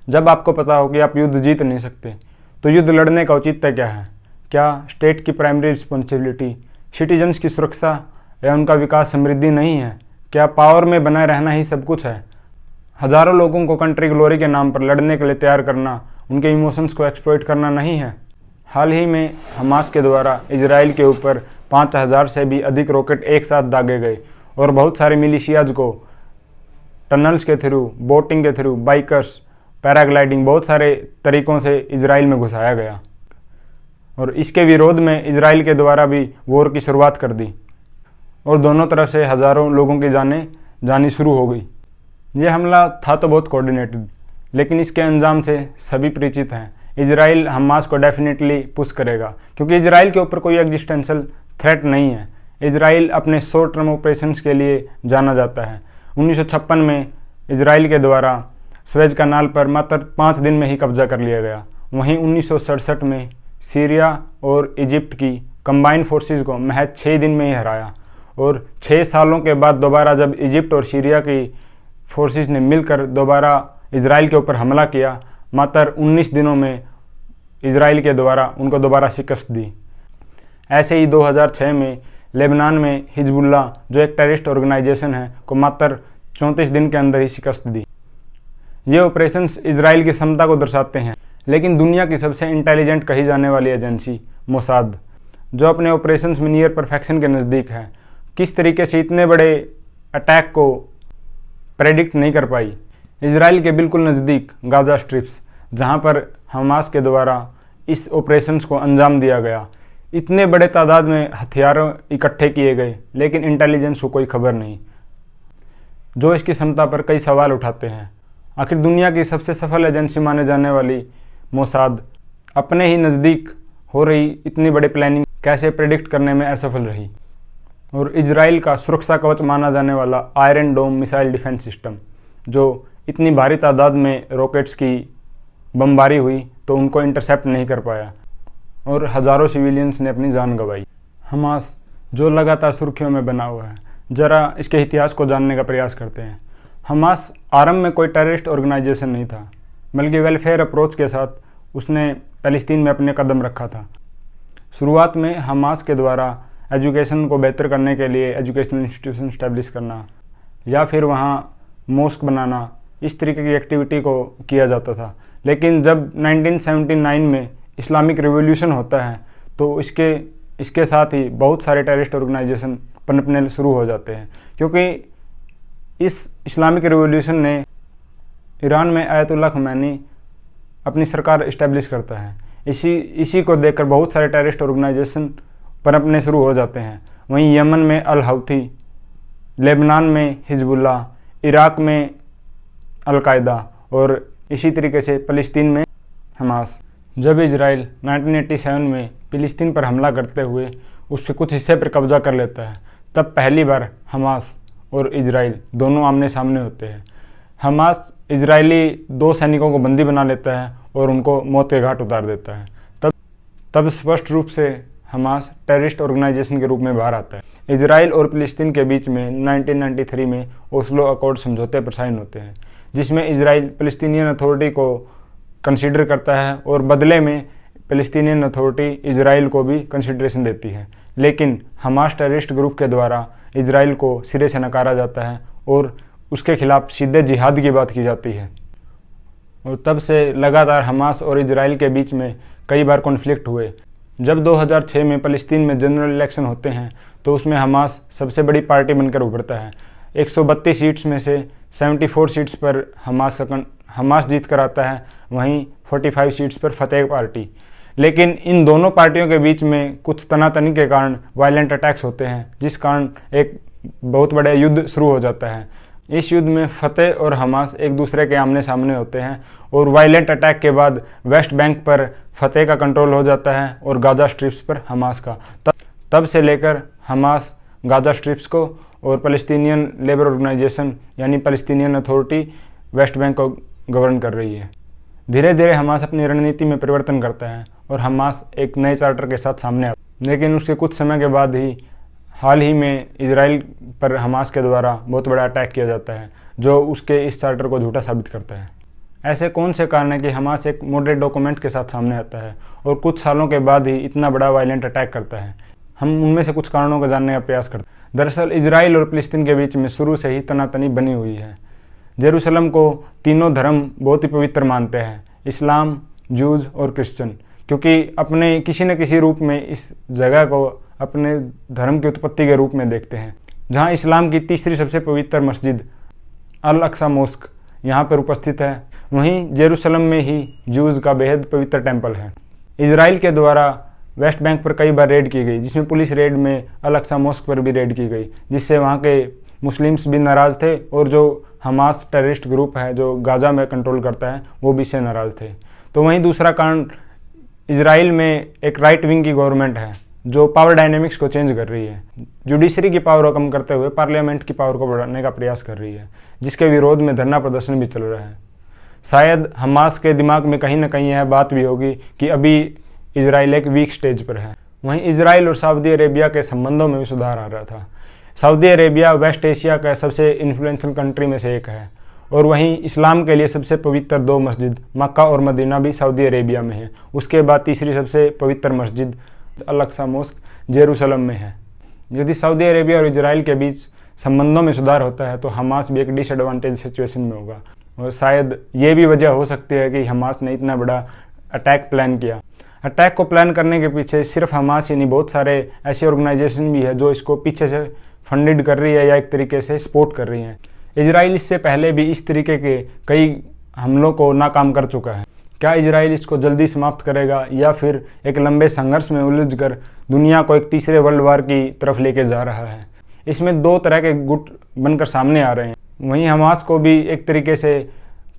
जब आपको पता हो कि आप युद्ध जीत नहीं सकते, तो युद्ध लड़ने का औचित्य क्या है? क्या स्टेट की प्राइमरी रिस्पॉन्सिबिलिटी सिटीजन्स की सुरक्षा या उनका विकास समृद्धि नहीं है? क्या पावर में बनाए रहना ही सब कुछ है? हजारों लोगों को कंट्री ग्लोरी के नाम पर लड़ने के लिए तैयार करना उनके इमोशंस को एक्सप्लॉइट करना नहीं है? हाल ही में हमास के द्वारा इजराइल के ऊपर 5000 से भी अधिक रॉकेट एक साथ दागे गए और बहुत सारे मिलिशियाज को टनल्स के थ्रू, बोटिंग के थ्रू, बाइकर्स, पैराग्लाइडिंग, बहुत सारे तरीकों से इजराइल में घुसाया गया और इसके विरोध में इजराइल के द्वारा भी वॉर की शुरुआत कर दी और दोनों तरफ से हज़ारों लोगों की जानें जानी शुरू हो गई। यह हमला था तो बहुत कोऑर्डिनेटेड, लेकिन इसके अंजाम से सभी परिचित हैं। इजराइल हमास को डेफिनेटली पुश करेगा क्योंकि इजराइल के ऊपर कोई एग्जिस्टेंशियल थ्रेट नहीं है। इजराइल अपने शॉर्ट टर्म ऑपरेशंस के लिए जाना जाता है। 1956 में इजराइल के द्वारा स्वेज कनाल पर मात्र 5 दिन में ही कब्जा कर लिया गया। वहीं 1967 में सीरिया और इजिप्ट की कंबाइंड फोर्सेस को महज 6 दिन में ही हराया और 6 सालों के बाद दोबारा जब इजिप्ट और सीरिया की फोर्सेस ने मिलकर दोबारा इजराइल के ऊपर हमला किया, मात्र 19 दिनों में इजराइल के द्वारा उनको दोबारा शिकस्त दी। ऐसे ही 2006 में लेबनान में हिजबुल्लाह, जो एक टेररिस्ट ऑर्गेनाइजेशन है, को मात्र 34 दिन के अंदर ही शिकस्त दी। ये ऑपरेशंस इजराइल की क्षमता को दर्शाते हैं, लेकिन दुनिया की सबसे इंटेलिजेंट कही जाने वाली एजेंसी मोसाद, जो अपने ऑपरेशंस में नियर परफेक्शन के नज़दीक है, किस तरीके से इतने बड़े अटैक को प्रेडिक्ट नहीं कर पाई। इजराइल के बिल्कुल नज़दीक गाजा स्ट्रिप्स, जहां पर हमास के द्वारा इस ऑपरेशंस को अंजाम दिया गया, इतने बड़े तादाद में हथियार इकट्ठे किए गए, लेकिन इंटेलिजेंस को कोई खबर नहीं, जो इसकी क्षमता पर कई सवाल उठाते हैं। आखिर दुनिया की सबसे सफल एजेंसी माने जाने वाली मोसाद अपने ही नज़दीक हो रही इतनी बड़ी प्लानिंग कैसे प्रेडिक्ट करने में असफल रही? और इजराइल का सुरक्षा कवच माना जाने वाला Iron Dome missile defence system, जो इतनी भारी तादाद में रॉकेट्स की बमबारी हुई तो उनको इंटरसेप्ट नहीं कर पाया और हज़ारों सिविलियंस ने अपनी जान गंवाई। हमास, जो लगातार सुर्खियों में बना हुआ है, ज़रा इसके इतिहास को जानने का प्रयास करते हैं। हमास आरंभ में कोई टेररिस्ट ऑर्गेनाइजेशन नहीं था, बल्कि वेलफेयर अप्रोच के साथ उसने फ़लस्तीन में अपने कदम रखा था। शुरुआत में हमास के द्वारा एजुकेशन को बेहतर करने के लिए एजुकेशनल इंस्टीट्यूशन इस्टेब्लिश करना या फिर वहाँ मॉस्क बनाना, इस तरीके की एक्टिविटी को किया जाता था। लेकिन जब 1979 में इस्लामिक रिवॉल्यूशन होता है तो इसके साथ ही बहुत सारे टेररिस्ट ऑर्गेनाइजेशन पनपने शुरू हो जाते हैं, क्योंकि इस इस्लामिक रिवॉल्यूशन ने ईरान में आयतुल्लाह खमैनी अपनी सरकार इस्टेब्लिश करता है। इसी को देखकर बहुत सारे टेररिस्ट ऑर्गेनाइजेशन पनपने शुरू हो जाते हैं। वहीं यमन में अल हौथी, लेबनान में हिजबुल्लाह, इराक में अल-कायदा और इसी तरीके से फ़लस्तीन में हमास। जब इजराइल 1987 में फ़लस्तीन पर हमला करते हुए उसके कुछ हिस्से पर कब्जा कर लेता है, तब पहली बार हमास और इजराइल दोनों आमने सामने होते हैं। हमास इजरायली 2 सैनिकों को बंदी बना लेता है और उनको मौत के घाट उतार देता है। तब स्पष्ट रूप से हमास टेररिस्ट ऑर्गेनाइजेशन के रूप में बाहर आता है। इजराइल और फ़लस्तीन के बीच में 1993 में ओस्लो अकॉर्ड समझौते पर साइन होते हैं, जिसमें इजराइल फ़लस्तीनियन अथॉरिटी को कंसीडर करता है और बदले में फ़लस्तीनियन अथॉरिटी इजराइल को भी कंसिडरेशन देती है। लेकिन हमास टेररिस्ट ग्रुप के द्वारा इजराइल को सिरे से नकारा जाता है और उसके खिलाफ सीधे जिहाद की बात की जाती है। और तब से लगातार हमास और इजराइल के बीच में कई बार कॉन्फ्लिक्ट हुए। जब 2006 में फ़लस्तीन में जनरल इलेक्शन होते हैं तो उसमें हमास सबसे बड़ी पार्टी बनकर उभरता है। 132 सीट्स में से 74 सीट्स पर हमास जीत कर आता है, वहीं 45 सीट्स पर फतेह पार्टी। लेकिन इन दोनों पार्टियों के बीच में कुछ तनातनी के कारण वायलेंट अटैक्स होते हैं, जिस कारण एक बहुत बड़ा युद्ध शुरू हो जाता है। इस युद्ध में फतेह और हमास एक दूसरे के आमने सामने होते हैं और वायलेंट अटैक के बाद वेस्ट बैंक पर फतेह का कंट्रोल हो जाता है और गाजा स्ट्रिप्स पर हमास का। तब से लेकर हमास गाजा स्ट्रिप्स को और फ़लस्तीनियन लेबर ऑर्गेनाइजेशन यानी फ़लस्तीनियन अथॉरिटी वेस्ट बैंक को गवर्न कर रही है। धीरे धीरे हमास अपनी रणनीति में परिवर्तन करता है और हमास एक नए चार्टर के साथ सामने आता है। लेकिन उसके कुछ समय के बाद ही हाल ही में इजराइल पर हमास के द्वारा बहुत बड़ा अटैक किया जाता है, जो उसके इस चार्टर को झूठा साबित करता है। ऐसे कौन से कारण हैं कि हमास एक मॉडरेट डॉक्यूमेंट के साथ सामने आता है और कुछ सालों के बाद ही इतना बड़ा वायलेंट अटैक करता है? हम उनमें से कुछ कारणों को जानने का प्रयास करते हैं। दरअसल इजराइल और फिलिस्तीन के बीच में शुरू से ही तनातनी बनी हुई है। जेरूसलम को तीनों धर्म बहुत ही पवित्र मानते हैं, इस्लाम, जूज और क्रिश्चियन, क्योंकि अपने किसी न किसी रूप में इस जगह को अपने धर्म की उत्पत्ति के रूप में देखते हैं। जहाँ इस्लाम की तीसरी सबसे पवित्र मस्जिद अल अक्सा मोस्क यहाँ पर उपस्थित है, वहीं जेरूसलम में ही जूज का बेहद पवित्र टेंपल है। इजराइल के द्वारा वेस्ट बैंक पर कई बार रेड की गई, जिसमें पुलिस रेड में अल अक्सा मोस्क पर भी रेड की गई, जिससे वहाँ के मुस्लिम्स भी नाराज़ थे और जो हमास टेररिस्ट ग्रुप है जो गाज़ा में कंट्रोल करता है वो भी इससे नाराज़ थे। तो वहीं दूसरा कारण, इजराइल में एक राइट विंग की गवर्नमेंट है जो पावर डायनेमिक्स को चेंज कर रही है, जुडिशरी की पावर को कम करते हुए पार्लियामेंट की पावर को बढ़ाने का प्रयास कर रही है, जिसके विरोध में धरना प्रदर्शन भी चल रहा है। शायद हमास के दिमाग में कहीं ना कहीं यह बात भी होगी कि अभी इजराइल एक वीक स्टेज पर है। वहीं इजराइल और सऊदी अरेबिया के संबंधों में भी सुधार आ रहा था। सऊदी अरेबिया वेस्ट एशिया का सबसे इन्फ्लुएंशियल कंट्री में से एक है और वहीं इस्लाम के लिए सबसे पवित्र दो मस्जिद मक्का और मदीना भी सऊदी अरेबिया में है। उसके बाद तीसरी सबसे पवित्र मस्जिद अल अक्सा मोस्क जेरूसलम में है। यदि सऊदी अरेबिया और इजराइल के बीच संबंधों में सुधार होता है तो हमास भी एक डिसएडवांटेज सिचुएशन में होगा और शायद ये भी वजह हो सकती है कि हमास ने इतना बड़ा अटैक प्लान किया। अटैक को प्लान करने के पीछे सिर्फ हमास ही नहीं, बहुत सारे ऐसी ऑर्गेनाइजेशन भी है जो इसको पीछे से फंडेड कर रही है या एक तरीके से सपोर्ट कर रही है। इजराइल इससे पहले भी इस तरीके के कई हमलों को नाकाम कर चुका है। क्या इजराइल इसको जल्दी समाप्त करेगा या फिर एक लंबे संघर्ष में उलझकर दुनिया को एक तीसरे वर्ल्ड वार की तरफ लेके जा रहा है? इसमें दो तरह के गुट बनकर सामने आ रहे हैं। वहीं हमास को भी एक तरीके से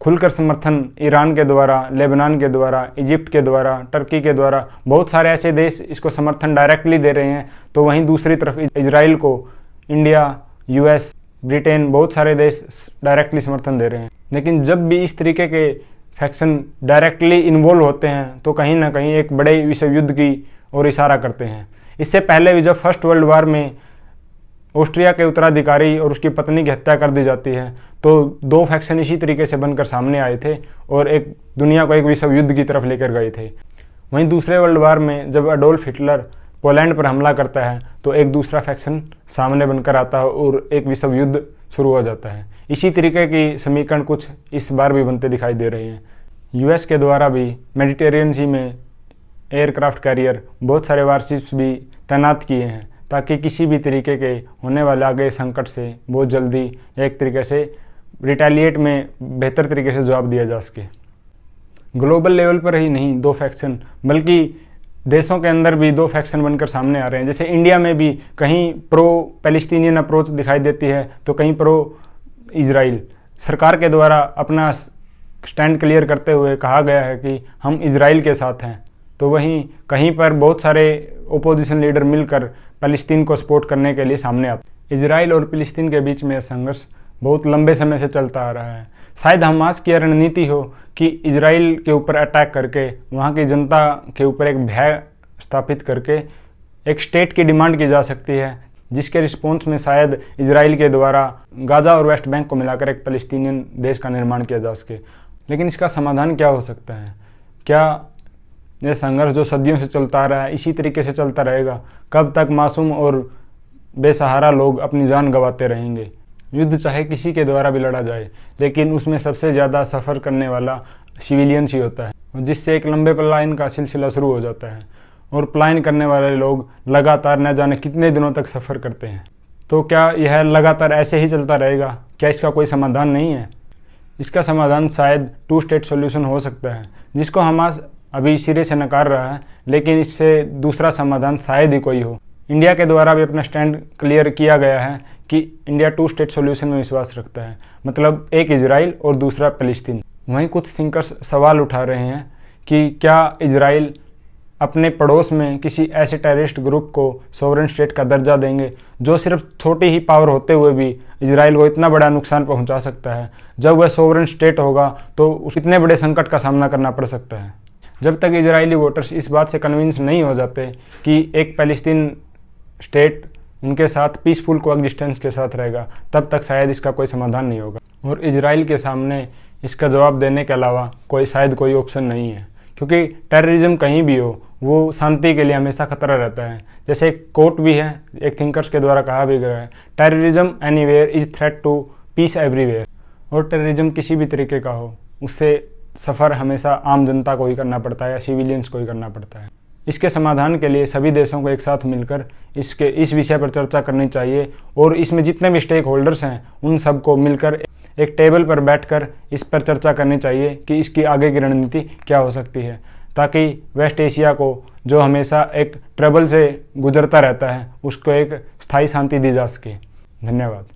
खुलकर समर्थन ईरान के द्वारा, लेबनान के द्वारा, इजिप्ट के द्वारा, टर्की के द्वारा बहुत सारे ऐसे देश इसको समर्थन डायरेक्टली दे रहे हैं। तो वहीं दूसरी तरफ इजराइल को इंडिया, यूएस, ब्रिटेन, बहुत सारे देश डायरेक्टली समर्थन दे रहे हैं। लेकिन जब भी इस तरीके के फैक्शन डायरेक्टली इन्वॉल्व होते हैं तो कहीं ना कहीं एक बड़े विश्व युद्ध की ओर इशारा करते हैं। इससे पहले भी जब फर्स्ट वर्ल्ड वार में ऑस्ट्रिया के उत्तराधिकारी और उसकी पत्नी की हत्या कर दी जाती है तो दो फैक्शन इसी तरीके से बनकर सामने आए थे और एक दुनिया को एक विश्व युद्ध की तरफ लेकर गए थे। वहीं दूसरे वर्ल्ड वार में जब अडोल्फ हिटलर पोलैंड पर हमला करता है तो एक दूसरा फैक्शन सामने बनकर आता है और एक विश्व युद्ध शुरू हो जाता है। इसी तरीके की समीकरण कुछ इस बार भी बनते दिखाई दे रहे हैं। यूएस के द्वारा भी मेडिटेरियन सी में एयरक्राफ्ट कैरियर, बहुत सारे वारशिप्स भी तैनात किए हैं ताकि किसी भी तरीके के होने वाले आगे संकट से बहुत जल्दी एक तरीके से रिटेलिएट में बेहतर तरीके से जवाब दिया जा सके। ग्लोबल लेवल पर ही नहीं दो फैक्शन बल्कि देशों के अंदर भी दो फैक्शन बनकर सामने आ रहे हैं। जैसे इंडिया में भी कहीं प्रो पैलेस्टीनियन अप्रोच दिखाई देती है तो कहीं प्रो इजराइल। सरकार के द्वारा अपना स्टैंड क्लियर करते हुए कहा गया है कि हम इजराइल के साथ हैं, तो वहीं कहीं पर बहुत सारे ओपोजिशन लीडर मिलकर फ़लस्तीन को सपोर्ट करने के लिए सामने आते। इजराइल और फ़लस्तीन के बीच में संघर्ष बहुत लंबे समय से चलता आ रहा है। शायद हमास की रणनीति हो कि इजराइल के ऊपर अटैक करके वहाँ की जनता के ऊपर एक भय स्थापित करके एक स्टेट की डिमांड की जा सकती है, जिसके रिस्पॉन्स में शायद इजराइल के द्वारा गाज़ा और वेस्ट बैंक को मिलाकर एक फ़लस्तीनियन देश का निर्माण किया जा सके। लेकिन इसका समाधान क्या हो सकता है? क्या यह संघर्ष जो सदियों से चलता आ रहा है इसी तरीके से चलता रहेगा? कब तक मासूम और बेसहारा लोग अपनी जान गंवाते रहेंगे? युद्ध चाहे किसी के द्वारा भी लड़ा जाए, लेकिन उसमें सबसे ज़्यादा सफ़र करने वाला सिविलियंस ही होता है, जिससे एक लंबे पलायन का सिलसिला शुरू हो जाता है और पलायन करने वाले लोग लगातार न जाने कितने दिनों तक सफ़र करते हैं। तो क्या यह लगातार ऐसे ही चलता रहेगा? क्या इसका कोई समाधान नहीं है? इसका समाधान शायद टू स्टेट सॉल्यूशन हो सकता है, जिसको हमास अभी सिरे से नकार रहा है, लेकिन इससे दूसरा समाधान शायद ही कोई हो। इंडिया के द्वारा भी अपना स्टैंड क्लियर किया गया है कि इंडिया टू स्टेट सॉल्यूशन में विश्वास रखता है, मतलब एक इजराइल और दूसरा फ़लस्तीन। वहीं कुछ थिंकर्स सवाल उठा रहे हैं कि क्या इजराइल अपने पड़ोस में किसी ऐसे टेररिस्ट ग्रुप को सॉवरेन स्टेट का दर्जा देंगे जो सिर्फ छोटी ही पावर होते हुए भी इजराइल को इतना बड़ा नुकसान पहुंचा सकता है। जब वह सॉवरेन स्टेट होगा तो उस इतने बड़े संकट का सामना करना पड़ सकता है। जब तक इजरायली वोटर्स इस बात से कन्विंस नहीं हो जाते कि एक फ़लस्तीन स्टेट उनके साथ पीसफुल कोएग्जिस्टेंस के साथ रहेगा, तब तक शायद इसका कोई समाधान नहीं होगा। और इजराइल के सामने इसका जवाब देने के अलावा शायद कोई ऑप्शन नहीं है, क्योंकि टेररिज्म कहीं भी हो वो शांति के लिए हमेशा खतरा रहता है। जैसे एक कोट भी है, एक थिंकर्स के द्वारा कहा भी गया है, terrorism anywhere is threat to peace everywhere. और टेररिज्म किसी भी तरीके का हो, उससे सफ़र हमेशा आम जनता को ही करना पड़ता है या सिविलियंस को ही करना पड़ता है। इसके समाधान के लिए सभी देशों को एक साथ मिलकर इस विषय पर चर्चा करनी चाहिए और इसमें जितने भी स्टेक होल्डर्स हैं उन सबको मिलकर एक टेबल पर बैठकर इस पर चर्चा करनी चाहिए कि इसकी आगे की रणनीति क्या हो सकती है, ताकि वेस्ट एशिया को जो हमेशा एक ट्रबल से गुजरता रहता है उसको एक स्थायी शांति दी जा सके। धन्यवाद।